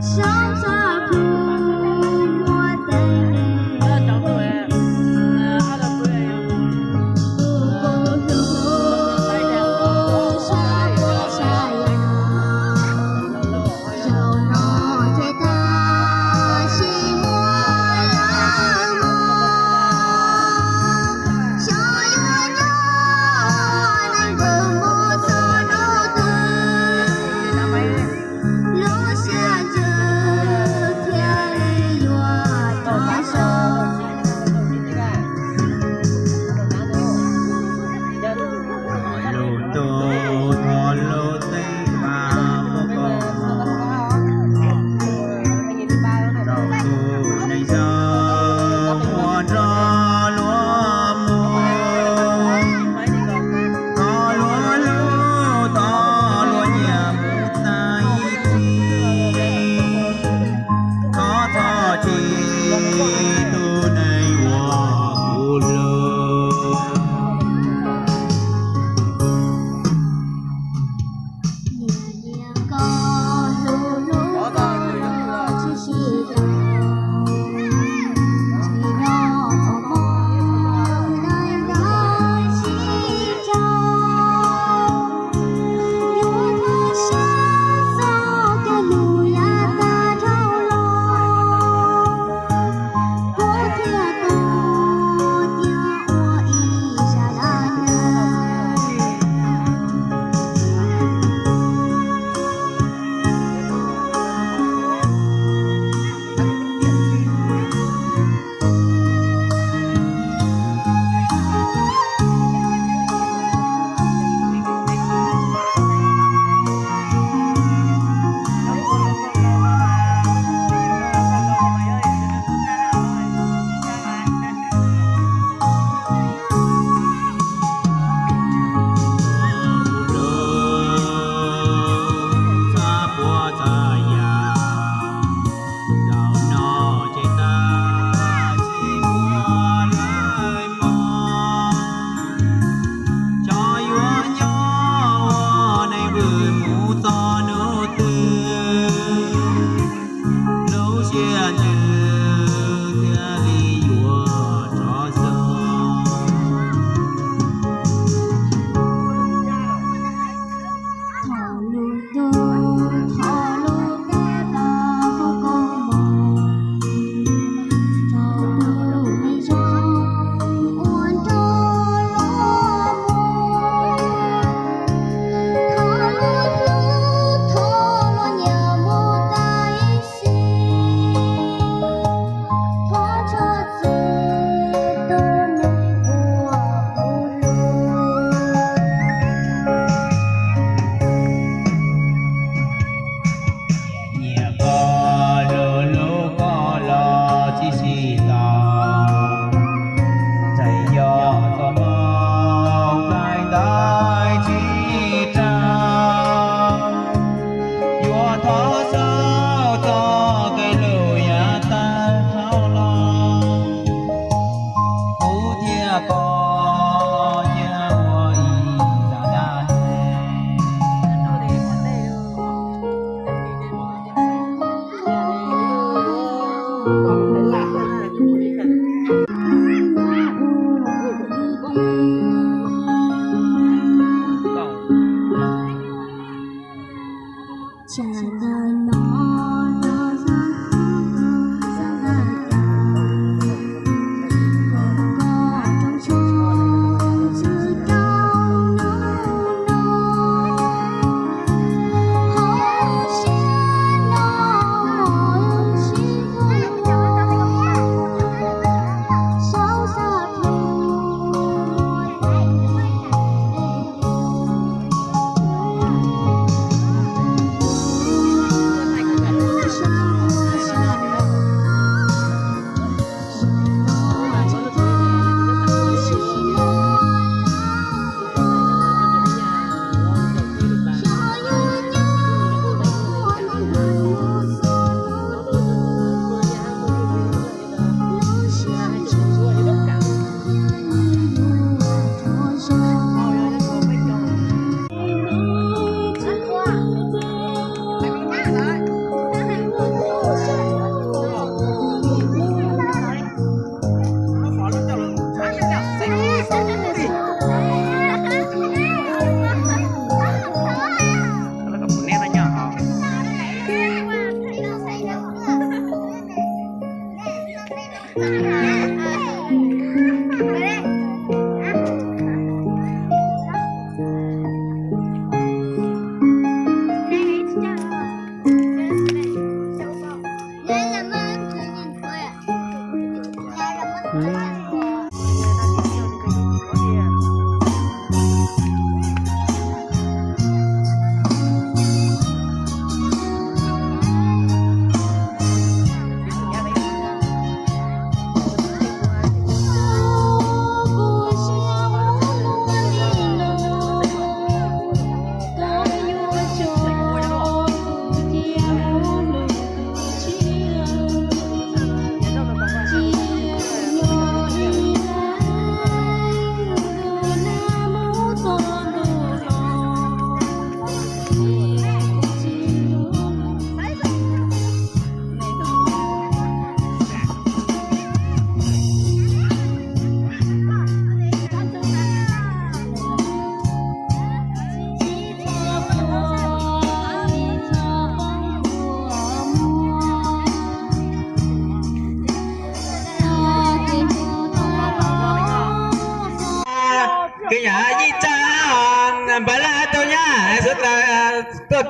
Sống xa khu mua tên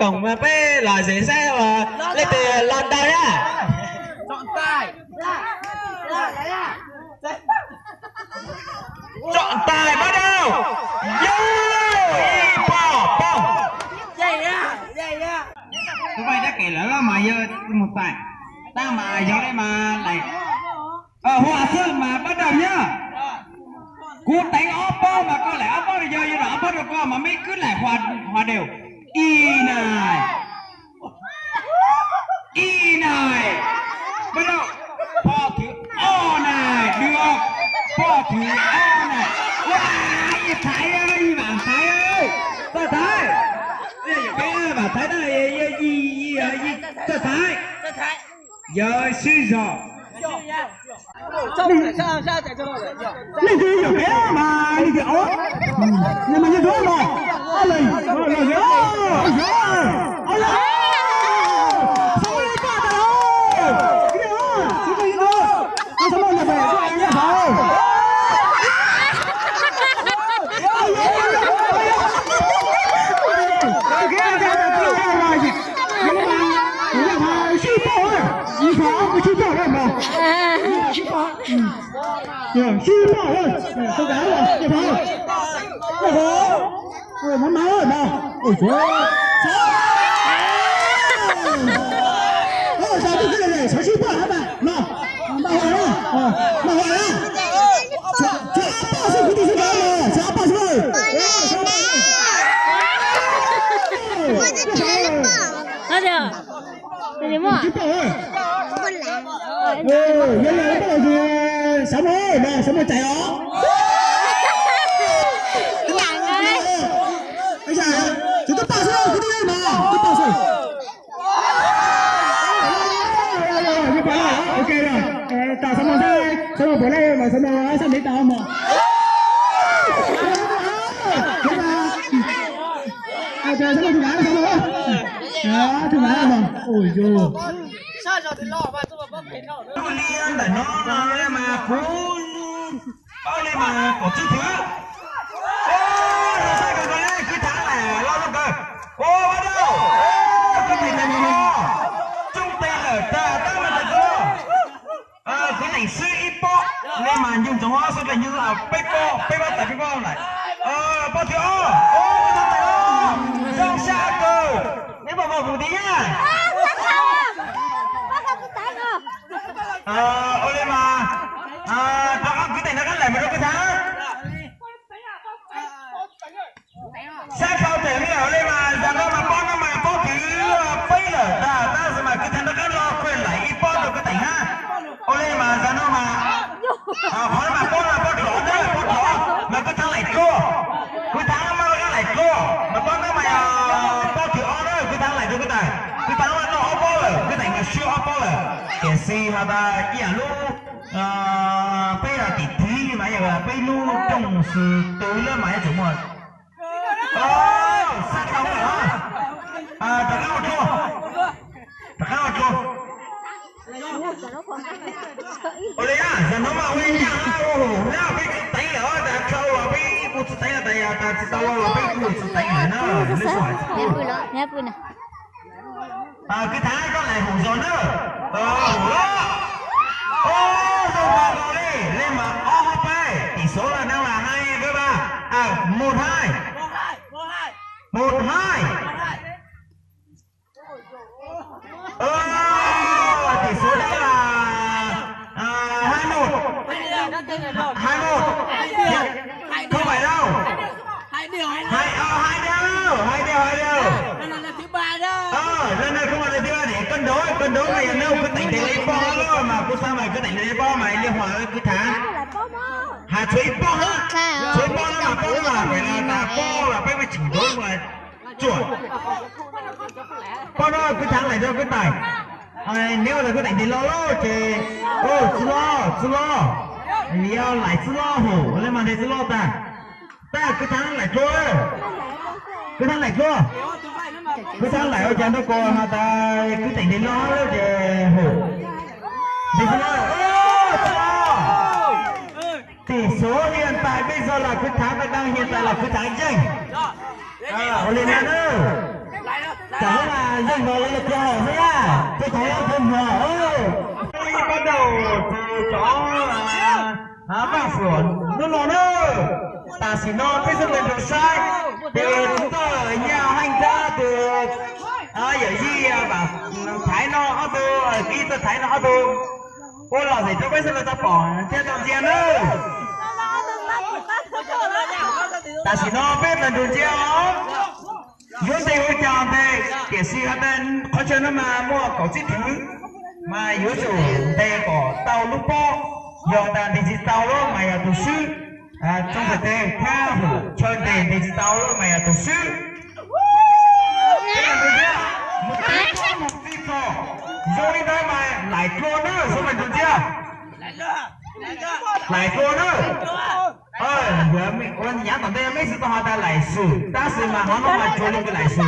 cổng mà bé là dễ xe mà lên từ lọt đầu nhá. Chọn tài. Chọn tài bắt đầu. Yo! Bỏ bỏ. Dày nha. Tụi bay đã kể là mà giờ một tài. Ta mà giờ đây mà lại Hòa Sơn mà bắt đầu nhá. Cú đánh Oppo mà có lẽ Oppo thì giờ như là Oppo được con mà mấy cứ lại hòa đều. Y này. Bắt đầu. Bỏ thứ O này được. Bỏ thứ O này. Wow, Thái ơi, bạn Thái ơi. Tôi Thái. Cái bạn Thái đây gì tôi Thái. Giờ sư rồi. Này thì hiểu cái mà đi kiểu nhưng mà như thế mà ôi này sao lại qua đây cái đó sao vậy đó sao mà nhà về anh nhá thôi sư bảo ơi, cô gái rồi, được không? Ôi, má ơi, mà. Ôi trời ơi. Ôi, sao tôi cái này, sao sư bảo hả bạn? Nào, mà hỏi đó. Mà hỏi đó. Chị bao giờ cũng đi sư bảo mà, chị bao giờ? Ada. Jadi mau? Kita ơi. Vậy là bắt đầu thì Sắm ơi, nè, Sắm ơi chạy ó. Yang ơi. Bây giờ chúng ta bao giờ cứ đi đây mà, cứ bao giờ. Ok rồi. Tao Sắm ơi đây, Sắm ơi bữa nay mà Sắm ơi sao biết tao mà. Trời Sắm ơi thứ gái Sắm ơi. Đó, thứ gái mà. Ôi giời. Sao giờ thì lo mà tôi mà bốc hết nó. Nó liên là nó mà cuốn bao lên mà có chữ thứ. Ô, nó sai cái này cứ thắng là lo luôn cơ. Ô, bắt đầu. Cái này là gì? Trung tên là ta là ta cơ. Cái này sư ipo nên mà dùng trong hoa sẽ là như là pepo tại pepo này. Bao nhiêu? Ô, thằng này đó. Trong xa cơ. Nếu mà vào vụ tí nhá. Oleh mà đó cái này nó gắn lại mà đâu cái tháng sao sao thể bây giờ Oleh mà giờ nó mà con nó mà có thứ phây là ta sẽ mà cái thằng nó gắn lo quên lại ít con được cái tỉnh ha Oleh mà giờ nó mà hỏi mà con là con lỗ đó con lỗ mà cái thằng lại cua cái thằng nó gắn lại cua mà con nó mà có thứ đó cái thằng lại được cái này cái thằng nó oppo rồi cái này là siêu oppo rồi cái gì mà ta giờ lúc bây giờ thì thứ mà giờ bây lúc trong sự tối lên mà chúng mình sao không hả tất cả một chỗ ôi à giờ nó mà quên nhá nó bị tay ở ta câu là bị một tay là tay ta chỉ tao là bị một tay này nó lên xoài Nhớ vui nè. cái tháng có lại hủ giòn nữa hủ đó rồi mà vào đi lên mà hop ấy tỷ số là đang là 2-3 1-2 tỷ số đây là 2-1 không phải đâu hai điều lần thứ ba đó lần này không phải là thứ ba để cân đối mày đâu cứ tỉnh để lấy bo đó mà cô sao mày cứ tỉnh để lấy bo mày liên hòa với cái tháng chuối bo hả chuối bo nó mà bo là phải là bo là phải chỉnh đối mà chuẩn bo đó cái tháng này đâu cái tài nếu là cái tỉnh để lo thì cứ lo liao lại cứ lo hổ lên mà để cứ lo ta cái tháng lại trôi cái tháng lại trôi cứ tháng lại ở trên đó cô họ ta cứ tỉnh đến nó để hổ thì cứ nói tỷ số hiện tại bây giờ là cứ tháng đang hiện tại là cứ tháng tranh lên nữa chẳng là dân ngồi lên được hở thế à tôi thấy ông không hở bắt đầu từ chó bác phượng nó lò nữa ta chỉ nó cái sự được sai để chúng tôi ở nhà hành ra được ở gì bảo thái nó từ khi tôi thấy nó từ cô lò thì tôi bây giờ ta bỏ theo đồng tiền nữa ta chỉ nó biết là được chưa vô đây vô chọn đây để xin các bạn có chơi nó mà mua cổ chít thứ mà yếu chủ đây có tàu lúc po giờ ta đi chỉ tàu đó mà là tổ sư trong thời đây theo chơi đây đi chỉ tàu đó mà là tổ sư một tí thôi rồi đi đây mà lại cua nữa số mình được chưa lại cua nữa giờ mình quan nhã tận đây mấy sự họ ta lại sử ta sử mà họ nó mà chơi luôn cái lại sử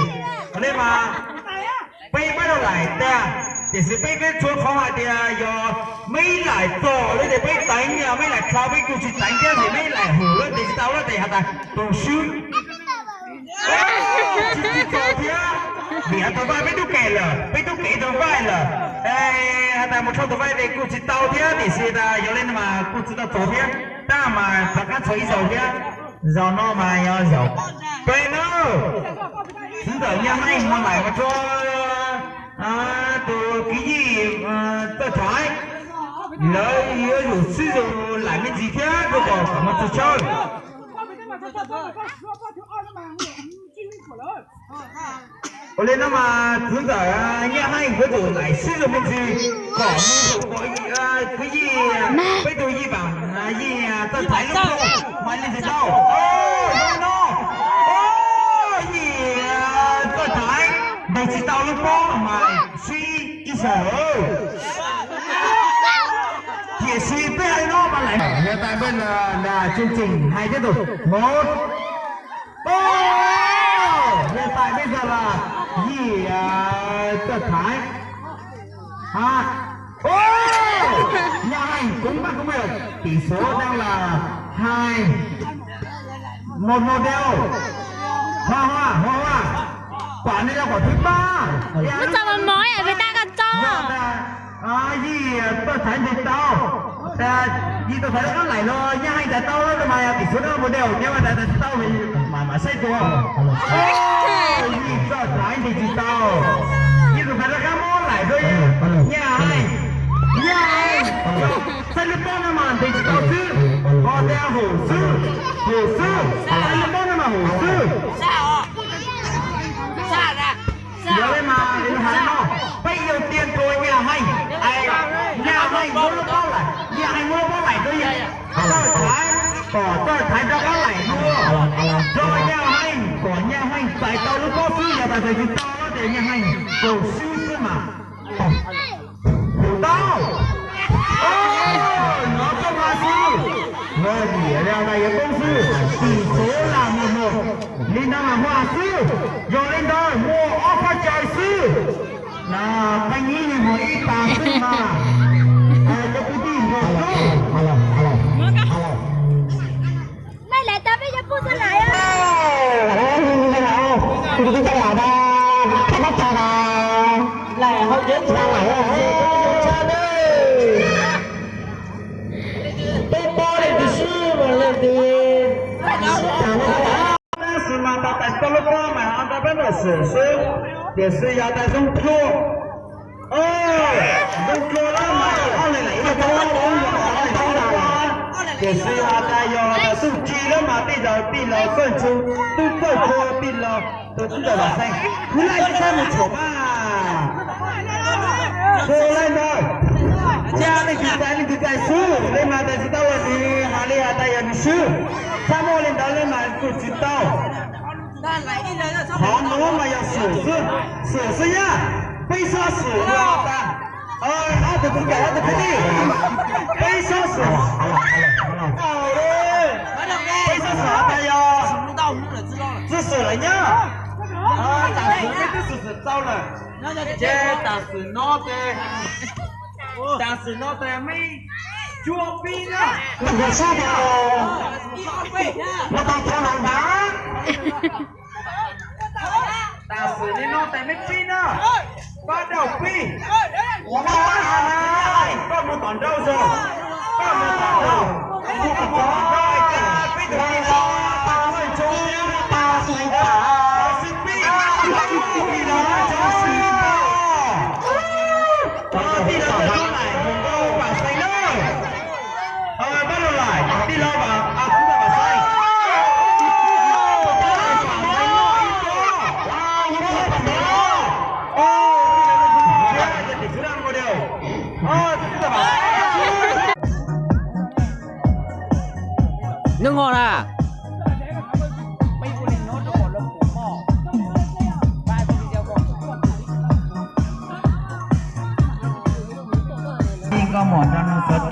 nên mà bây bắt đầu lại ta thì sự bây cái chúa khó hại thì giờ mấy lại tổ đấy thì mấy đánh nhà mấy lại cho mấy cụ chỉ đánh kia thì mấy lại hủ lên thì tao đó thì họ ta tổ sư chỉ tổ thế vì họ tổ vai mấy đứa kẻ là mấy đứa kẻ tổ vai là họ ta một số tổ vai thì cụ chỉ tao thế thì sự ta giờ lên mà cụ chỉ tao tổ thế ta mà tất cả chơi dầu kia dầu nó mà dầu vậy nữa chúng ta nhà này mà lại mà cho từ cái gì tôi thấy lời hiểu sử dụng lại cái gì thế tôi còn mà tôi chơi lên nó mà chúng ta nhà hay có đủ lại sử dụng cái gì có cái gì bây giờ gì bằng gì tôi thấy lúc mà lên thì sao nó gì tôi thấy đây chỉ tao lúc đó mà suy cái sở chỉ suy tới nó mà lại hiện tại bên là chương trình hay tiếp tục một hiện tại bây giờ là gì tôi thấy nhà hành cũng bắt cũng được tỷ số đang là 2-1 đều hoa quả này là quả thứ 3 nó cho một mối ở với ta còn cho gì tôi thấy thì tao gì tôi thấy nó lại lo nhà hành tại tao đó mà tỷ số nó một đều nhưng mà tại tao thì mà xây tua gì tôi thấy thì chỉ tao gì tôi thấy nó khá món lại thôi nhà hành xây lớp nó mà thì chỉ tao chứ có theo hồ sư xây lớp nó mà hồ sư giờ đây mà đến hắn nó bây giờ tiền thôi nhà hành mua nó bao lại nhà hành mua bao lại tôi vậy tôi thấy cho các lại mua rồi nhà hành của nhà hành tại tao lúc có sư nhà tại thầy chúng tao nó để nhà hành cầu sư mà tao nó có hoa sư rồi thì ở đây là công sư tỷ số là 1-1 lên đó là hoa sư rồi lên đó mua offer trời sư là anh nghĩ là một ít tà sư mà cho cái gì rồi mày lại tao bây giờ cô sẽ lại á lại không đến sao lại để xây ra tại sông Chua, sông Chua đó mà ông này lấy cái đó để xây ra tại giờ sông Chi đó mà bây giờ tin là phân chú, tôi coi tin là tôi cũng được là xanh, cứ lại cái xe một chỗ mà, cô lên rồi, cha này thì tại sư, lên mà tại tao là gì, hà li tại nhà sư, cha mua lên đó lên mà tụi chị tao. họ nói mà要xử事呀被杀死了他的不改他的肯定被杀死好嘞被杀死了他呀致死人呀当时被死糟了这当时闹的没作弊了我说的我当天晚上 là xử lý nó tại mấy pin nữa bắt đầu pin con một con rau rồi con một con rau một con rau cha pin được đi lo ta mới trốn ta suy cả suy pin pin đó cho suy pin đó đi lại một câu và say nữa bắt đầu lại đi lo vào cũng là vào say nước ngọt à? có một con sốt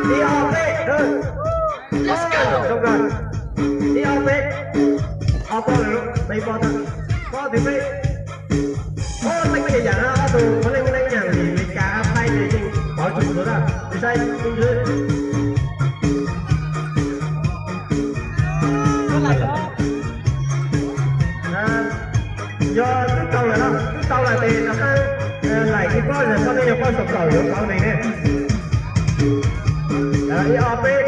đi học đi let's go xong rồi đi học đi học rồi bây giờ có thì bây mình bây giờ nó từ có lên cái nhà thì mình cả tay thì bỏ chụp rồi đó thì sai bên dưới do cái câu này đó cái câu là thì nó lại cái coi là sau đây là coi sọc cầu của câu này nè đi học đi